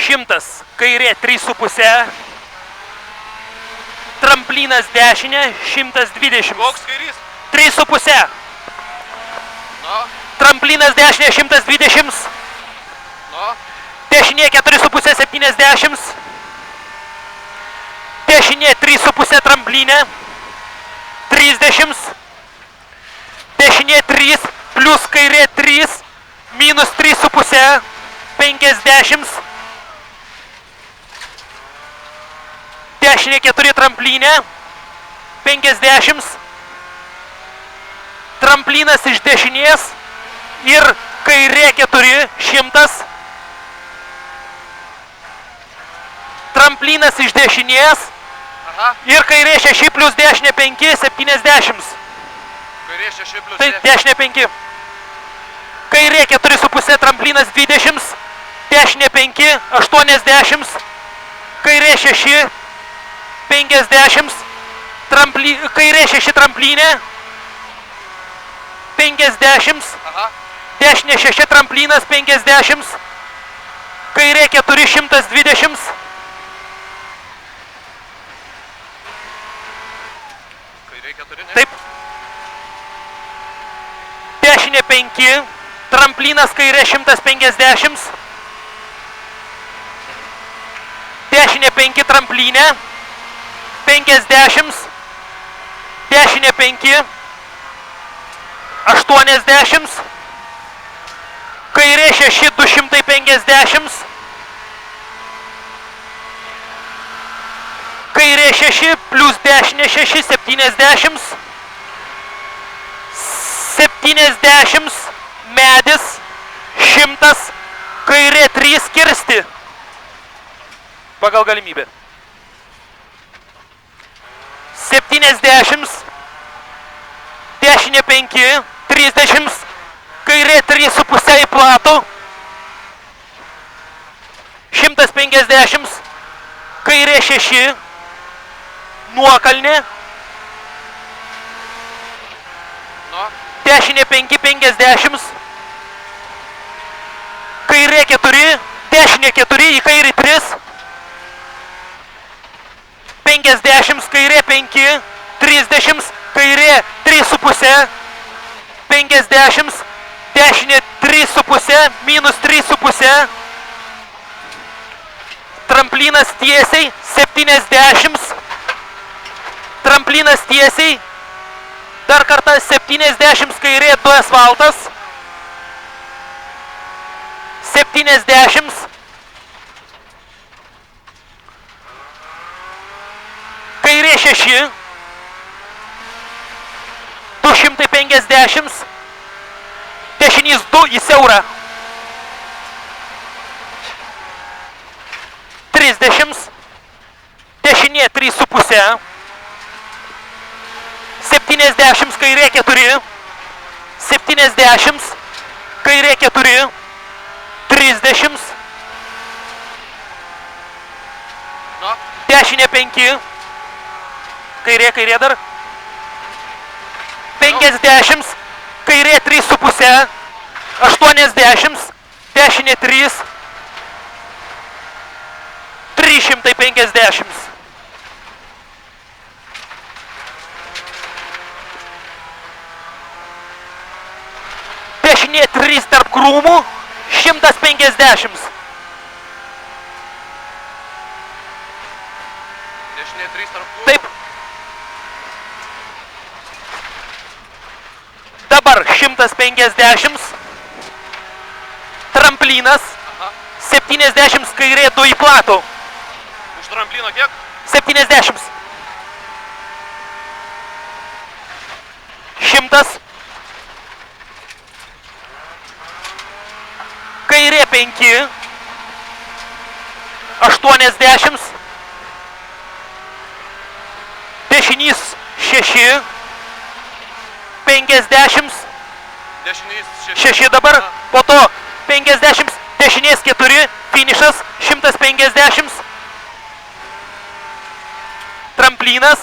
100, kairė 3,5, tramplinas dešinė 120. Koks kairys? 3,5. No, Tramplinas dešinė 120. no. Dešinė 4,5 70. Dešinė 3,5 tramplinė 30. Dešinė 3 plus kairė 3 minus 3,5 50. Dešinė 4 tramplinė 50. Tramplinas iš dešinės ir kairė 4 100. Tramplinas iš dešinės Aha, ir kairė 6 plus dešinė 5 70. kairė 6 plus Tai 10. dešinė 5. Kairė 4,5 tramplinas 20. Dešinė 5 80. Kairė 6 50. Kairė 6 tramplinė 50. Aha, Dešinė 6 tramplinas 50. Kairė 4 120. kairė 4, ne? Taip. Dešinė 5, tramplinas kairė 150. Dešinė 5 tramplinė 50. Dešinė 5 80. Kairė 6 250. Kairė 6 plus dešinė 6 70. 70 medis 100. Kairė 3 kirsti. Pagal galimybę. 70. Dešinė 5 30. Kairė 3,5 į platų. 150. Kairė 6 nuokalnė. No, Dešinė 5 50. Kairė 4. Dešinė 4 į kairį 3. 50. Kairė 5 30. Kairė 3,5 50. Dešinė 3,5 minus 3,5. Tramplinas tiesiai 70. Tramplinas tiesiai. Dar kartą 70 kairė 2 asfaltas. 70. Kairė 6. 250. Dešinys 2 į siaurą. 30. Dešinė 3,5. 70 kairė 4. 70 kairė 4. 30. no. Dešinė 5. Kairė dar. 50. Kairė 3,5. 80. Dešinė 3. 350. Dešinė 3 tarp krūmų 150. Dešinė 3 tarp krūmų. Taip. Dabar 150. Tramplinas. Aha, 70 kairė 2 į platų. už tramplino kiek? 70. 100. Kairė 5. 80. Dešinys 6. 50. Dešinys 6 dabar. Po to 50. Dešinės 4. Finišas 150. Tramplinas